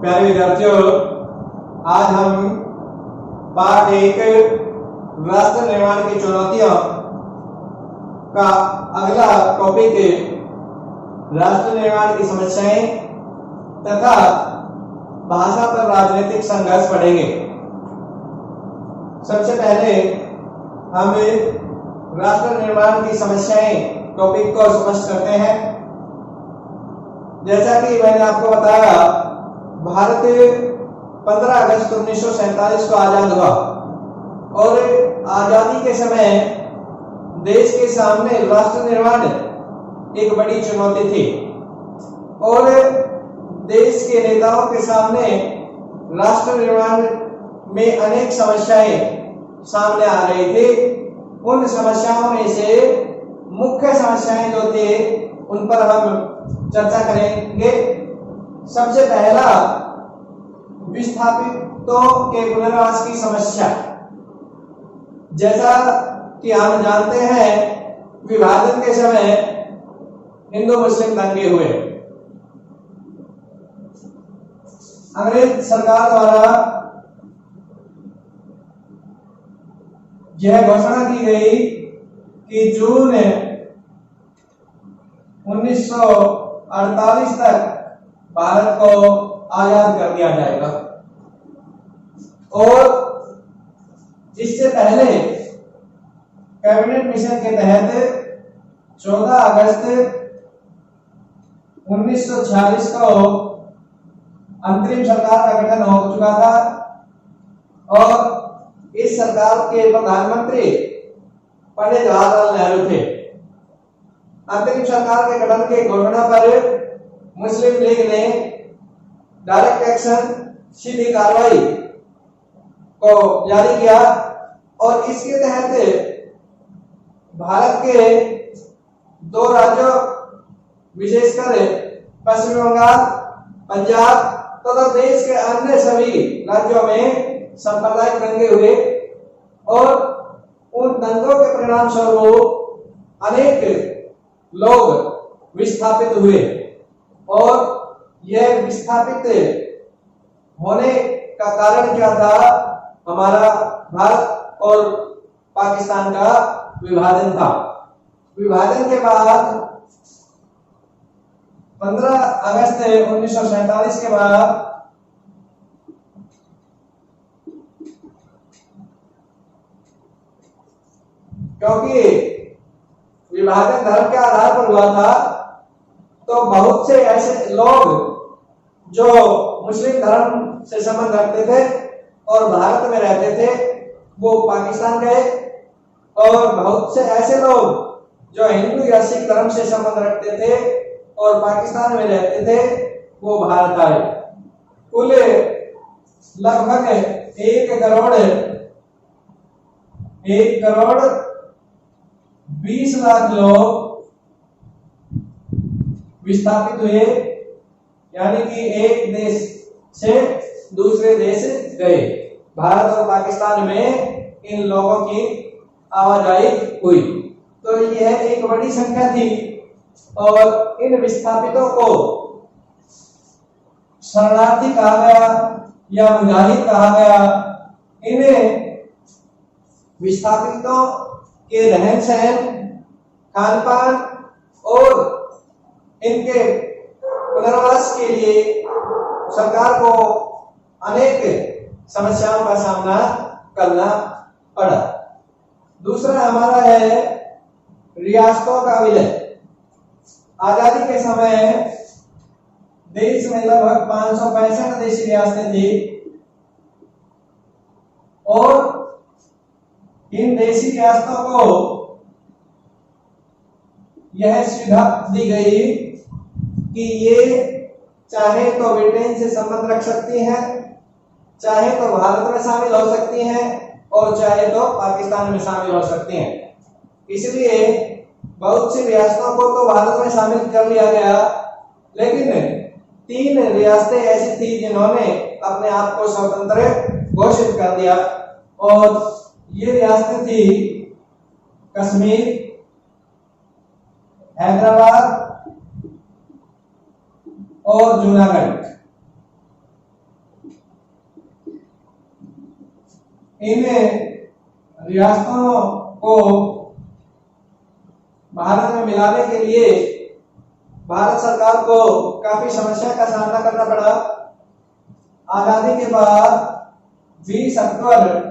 प्यारे विद्यार्थियों, आज हम पार्ट 1 राष्ट्र निर्माण की चुनौतियों का अगला टॉपिक राष्ट्र निर्माण की समस्याएं तथा भाषा पर राजनीतिक संघर्ष पढ़ेंगे। सबसे पहले हम राष्ट्र निर्माण की समस्याएं टॉपिक को स्पष्ट करते हैं। जैसा कि मैंने आपको बताया, भारत 15 अगस्त 1947 को आजाद हुआ और आजादी के समय देश के सामने राष्ट्र निर्माण एक बड़ी चुनौती थी और देश के नेताओं के सामने राष्ट्र निर्माण में अनेक समस्याएं सामने आ रही थी। उन समस्याओं में से मुख्य समस्याएं जो थे उन पर हम चर्चा करेंगे। सबसे पहला, विस्थापितों के पुनर्वास की समस्या। जैसा कि हम जानते हैं, विभाजन के समय हिंदू मुस्लिम दंगे हुए। अंग्रेज सरकार द्वारा यह घोषणा की गई कि जून 1948 तक भारत को आजाद कर दिया जाएगा और इससे पहले कैबिनेट मिशन के तहत 14 अगस्त 1946 को अंतरिम सरकार का गठन हो चुका था और इस सरकार के प्रधानमंत्री पंडित जवाहरलाल नेहरू थे। अंतरिम सरकार के गठन की घोषणा पर मुस्लिम लीग ने डायरेक्ट एक्शन सीधी कार्रवाई को जारी किया और इसके तहत भारत के 2 राज्यों विशेषकर पश्चिम बंगाल, पंजाब तथा देश के अन्य सभी राज्यों में सांप्रदायिक दंगे हुए और उन दंगों के परिणाम स्वरूप अनेक लोग विस्थापित हुए और यह विस्थापित होने का कारण क्या था? हमारा भारत और पाकिस्तान का विभाजन था। विभाजन के बाद 15 अगस्त 1947 के बाद क्योंकि विभाजन धर्म के आधार पर हुआ था, तो बहुत से ऐसे लोग जो मुस्लिम धर्म से संबंध रखते थे और भारत में रहते थे वो पाकिस्तान गए और बहुत से ऐसे लोग जो हिंदू या सिख धर्म से संबंध रखते थे और पाकिस्तान में रहते थे वो भारत आए। कुल लगभग 1 करोड़ 20 लाख लोग विस्थापित हुए, यानी कि एक देश से दूसरे देश गए। भारत और पाकिस्तान में इन लोगों की आवाजाही हुई, तो यह एक बड़ी संख्या थी और इन विस्थापितों को शरणार्थी कहा गया या मुजाहिद कहा गया। इन्हें विस्थापितों के रहन सहन, खान पान और इनके पुनर्वास के लिए सरकार को अनेक समस्याओं का सामना करना पड़ा। दूसरा हमारा है रियासतों का विलय। आजादी के समय देश में लगभग 565 देशी रियासतें थी और इन देशी रियासतों को यह सुविधा दी गई कि ये चाहे तो ब्रिटेन से संबंध रख सकती हैं, चाहे तो भारत में शामिल हो सकती हैं और चाहे तो पाकिस्तान में शामिल हो सकती हैं। इसलिए बहुत सी रियासतों को तो भारत में शामिल कर लिया गया, लेकिन 3 रियासतें ऐसी थी जिन्होंने अपने आप को स्वतंत्र घोषित कर दिया और ये रियासतें थी कश्मीर, हैदराबाद और जूनागढ़। इन रियासतों को भारत में मिलाने के लिए भारत सरकार को काफी समस्या का सामना करना पड़ा। आजादी के बाद 20 अक्टूबर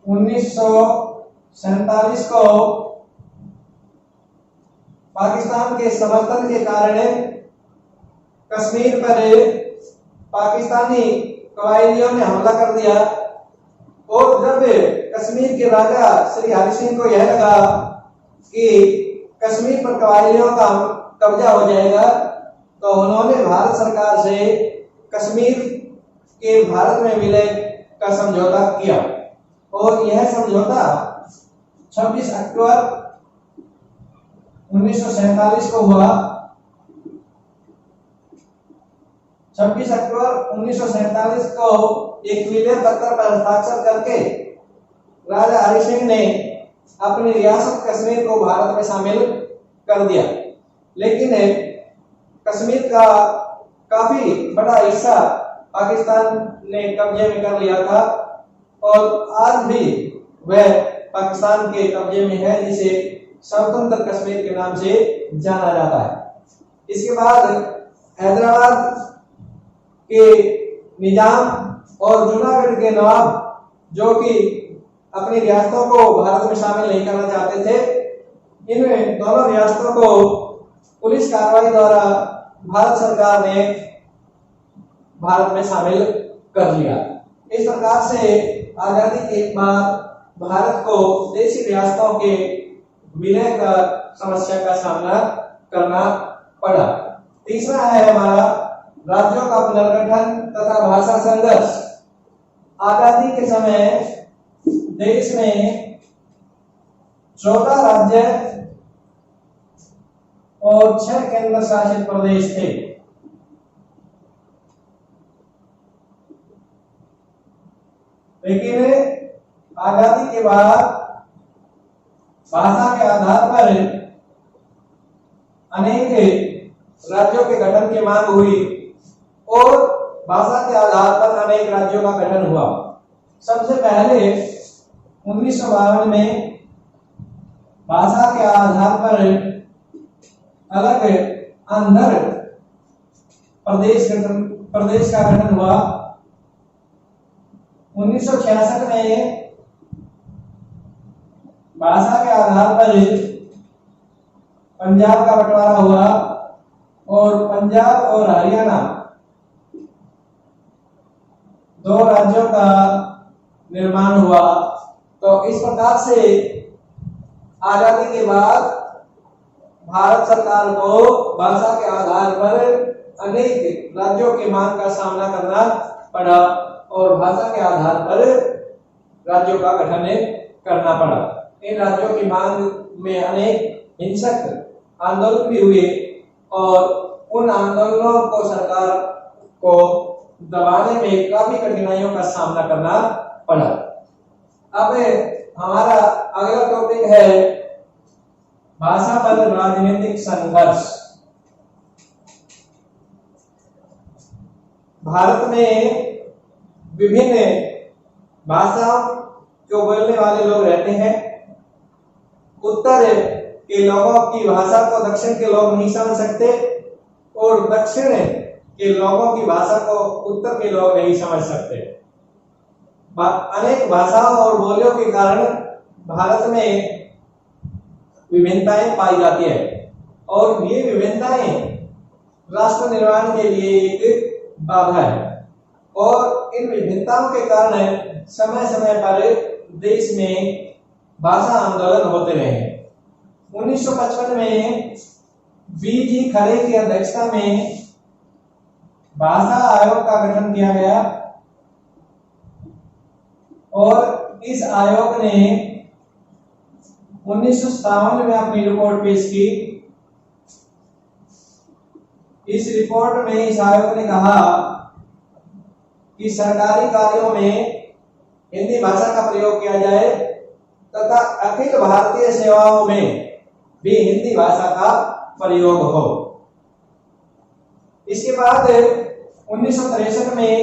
1947 को पाकिस्तान के समर्थन के कारण कश्मीर पर पाकिस्तानी कबायलियों ने हमला कर दिया। और जब कश्मीर के राजा श्री हरि सिंह को यह लगा कि कश्मीर पर कबायलियों का कब्जा हो जाएगा, तो उन्होंने भारत सरकार से कश्मीर के भारत में विलय का समझौता किया। और यह समझौता 26 अक्टूबर 1947 को हुआ। 26 अक्टूबर 1947 को एक विलय पत्र पर हस्ताक्षर करके राजा हरि सिंह ने अपनी रियासत कश्मीर को भारत में शामिल कर दिया। लेकिन कश्मीर का काफी बड़ा हिस्सा पाकिस्तान ने कब्जे में कर लिया था और आज भी वह पाकिस्तान के कब्जे में है, जिसे स्वतंत्र कश्मीर के नाम से जाना जाता है। इसके बाद हैदराबाद के निजाम और जूनागढ़ के नवाब, जो कि अपनी रियासतों को भारत में शामिल नहीं करना चाहते थे, इन दोनों रियासतों को पुलिस कार्रवाई द्वारा भारत सरकार ने भारत में शामिल कर लिया। इस प्रकार से आजादी के बाद भारत को देशी रियासतों के विलय का समस्या का सामना करना पड़ा। तीसरा है हमारा राज्यों का पुनर्गठन तथा भाषा संघर्ष। आजादी के समय देश में 14 राज्य और 6 केंद्र शासित प्रदेश थे। लेकिन आजादी के बाद भाषा के आधार पर अनेक राज्यों के गठन की मांग हुई और भाषा के आधार पर अनेक राज्यों का गठन हुआ। सबसे पहले 1952 में भाषा के आधार पर अलग आंध्र प्रदेश का गठन हुआ। 1966 में भाषा के आधार पर पंजाब का बंटवारा हुआ और पंजाब और हरियाणा 2 राज्यों का निर्माण हुआ। तो इस प्रकार से आजादी के बाद भारत सरकार को भाषा के आधार पर अनेक राज्यों की मांग का सामना करना पड़ा और भाषा के आधार पर राज्यों का गठन करना पड़ा। इन राज्यों की मांग में अनेक हिंसक आंदोलन भी हुए और उन आंदोलनों को सरकार को दबाने में काफी कठिनाइयों का सामना करना पड़ा। अब हमारा अगला टॉपिक है भाषा पर राजनीतिक संघर्ष। भारत में विभिन्न भाषाओं को बोलने वाले लोग रहते हैं। उत्तर के लोगों की भाषा को दक्षिण के लोग नहीं समझ सकते और दक्षिण के लोगों की भाषा को उत्तर के लोग नहीं समझ सकते। अनेक भाषाओं और बोलियों के कारण भारत में विभिन्नताएं पाई जाती है और ये विभिन्नताएं राष्ट्र निर्माण के लिए एक बाधा है और इन विभिन्नताओं के कारण समय समय पर देश में भाषा आंदोलन होते रहे। 1955 में बीजी खरे की अध्यक्षता में भाषा आयोग का गठन किया गया और इस आयोग ने 1957 में अपनी रिपोर्ट पेश की। इस रिपोर्ट में इस आयोग ने कहा कि सरकारी कार्यों में हिंदी भाषा का प्रयोग किया जाए तथा अखिल भारतीय सेवाओं में भी हिंदी भाषा का प्रयोग हो। इसके बाद 1963 में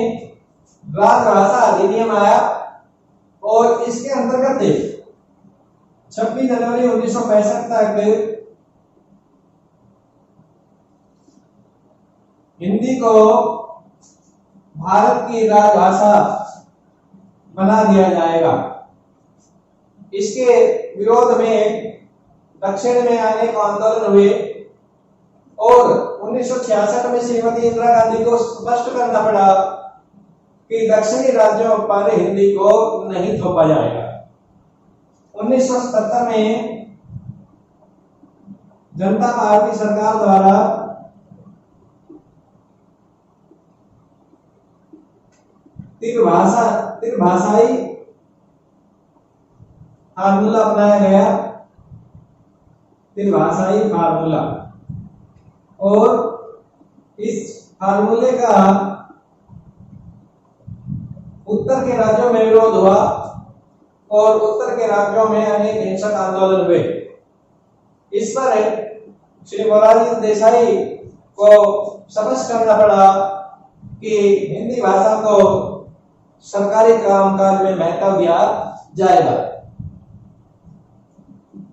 राजभाषा अधिनियम आया और इसके अंतर्गत 26 जनवरी 1965 तक हिंदी को भारत की राजभाषा बना दिया जाएगा। इसके विरोध में दक्षिण में अनेक आंदोलन हुए और 1966 में श्रीमती इंदिरा गांधी को स्पष्ट करना पड़ा कि दक्षिणी राज्यों पर हिंदी को नहीं थोपा जाएगा। 1977 में जनता पार्टी सरकार द्वारा त्रिभाषाई फार्मूला अपनाया गया, त्रिभाषाई फार्मूला, और इस फार्मूले का उत्तर के राज्यों में विरोध हुआ और उत्तर के राज्यों में अनेक हिंसक आंदोलन हुए। इस पर श्री मोरारजी देसाई को समझ करना पड़ा कि हिंदी भाषा को सरकारी कामकाज में महत्व दिया जाएगा।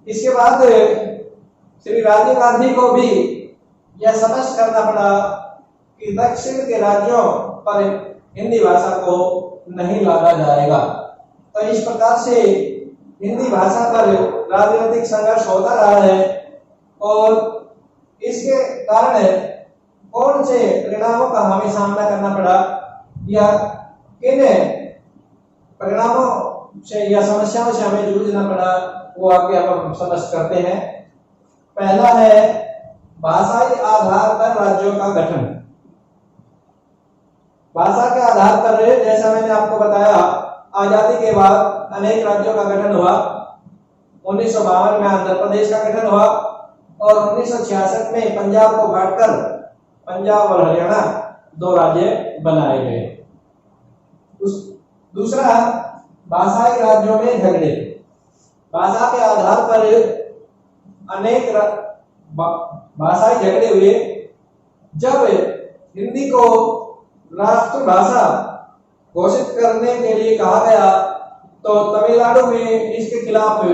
इसके बाद श्री राजीव गांधी को भी यह स्पष्ट करना पड़ा कि दक्षिण के राज्यों पर हिंदी भाषा को नहीं लादा जाएगा। तो इस प्रकार से हिंदी भाषा पर राजनीतिक संघर्ष होता रहा है और इसके कारण कौन से परिणामों का हमें सामना करना पड़ा या किन परिणामों से या समस्याओं से हमें जूझना पड़ा, वो आगे हम समझ करते हैं। पहला है भाषाई आधार पर राज्यों का गठन। भाषा के आधार पर, जैसा मैंने आपको बताया, आजादी के बाद अनेक राज्यों का गठन हुआ। 1952 में आंध्र प्रदेश का गठन हुआ और 1966 में पंजाब को बांटकर पंजाब और हरियाणा 2 राज्य बनाए गए। दूसरा, भाषाई राज्यों में झगड़े। भाषा के आधार पर अनेक भाषाई झगड़े हुए। जब हिंदी को राष्ट्रभाषा घोषित करने के लिए कहा गया तो तमिलनाडु में इसके खिलाफ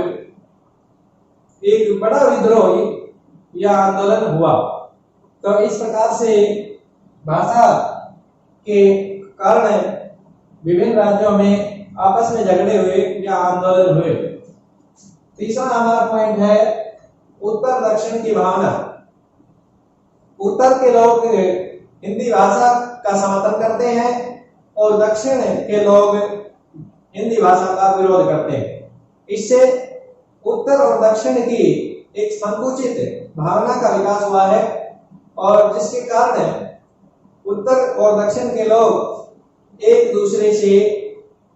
एक बड़ा विद्रोह या आंदोलन हुआ। तो इस प्रकार से भाषा के कारण विभिन्न राज्यों में आपस में झगड़े हुए या आंदोलन हुए। तीसरा हमारा पॉइंट है उत्तर दक्षिण की भावना। उत्तर के लोग हिंदी भाषा का समर्थन करते हैं और दक्षिण के लोग हिंदी भाषा का विरोध करते हैं। इससे उत्तर और दक्षिण की एक संकुचित भावना का विकास हुआ है और जिसके कारण उत्तर और दक्षिण के लोग एक दूसरे से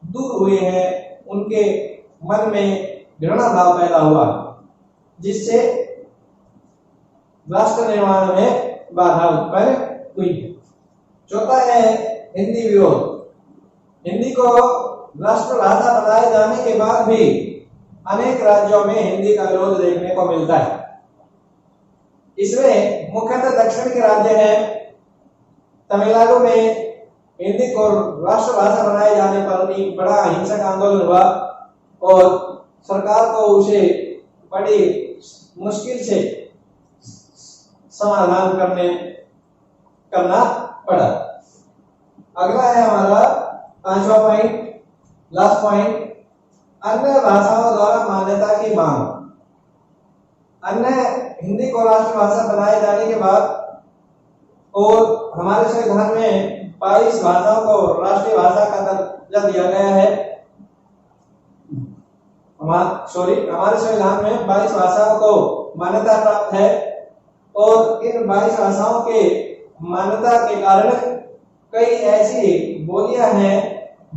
दूर हुए हैं। उनके मन में घृणा भाव पैदा हुआ जिससे राष्ट्र निर्माण में बाधा उत्पन्न हुई। चौथा है हिंदी विरोध। हिंदी को राष्ट्रभाषा बनाए जाने के बाद भी अनेक राज्यों में हिंदी का विरोध देखने को मिलता है। इसमें मुख्यतः दक्षिण के राज्य हैं। तमिलनाडु में हिंदी को राष्ट्रभाषा बनाए जाने पर एक बड़ा हिंसक आंदोलन हुआ और सरकार को उसे बड़ी मुश्किल से समाधान करना पड़ा। अगला है हमारा 5वां पॉइंट, लास्ट पॉइंट, अन्य भाषाओं द्वारा मान्यता की मांग। अन्य हिंदी को राष्ट्रभाषा बनाए जाने के बाद और हमारे संविधान में 22 भाषाओं को राष्ट्रीय भाषा का दर्जा दिया गया है। हमारे संविधान में 22 भाषाओं को मान्यता प्राप्त है और इन 22 भाषाओं के मान्यता के कारण कई ऐसी बोलियां हैं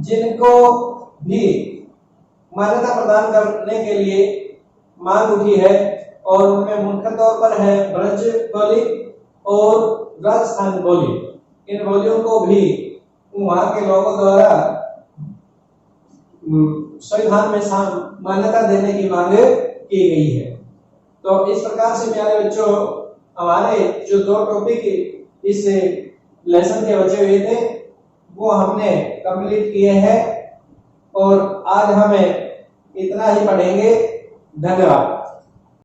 जिनको भी मान्यता प्रदान करने के लिए मांग उठी है और उनमें मुख्य तौर पर है ब्रज बोली और राजस्थान बोली। इन बोलियों को भी वहां के लोगों द्वारा संविधान में मान्यता देने की मांग की गई है। तो इस प्रकार से प्यारे बच्चों, हमारे जो 2 टॉपिक इस लेसन के बचे हुए थे वो हमने कंप्लीट किए हैं और आज हमें इतना ही पढ़ेंगे। धन्यवाद।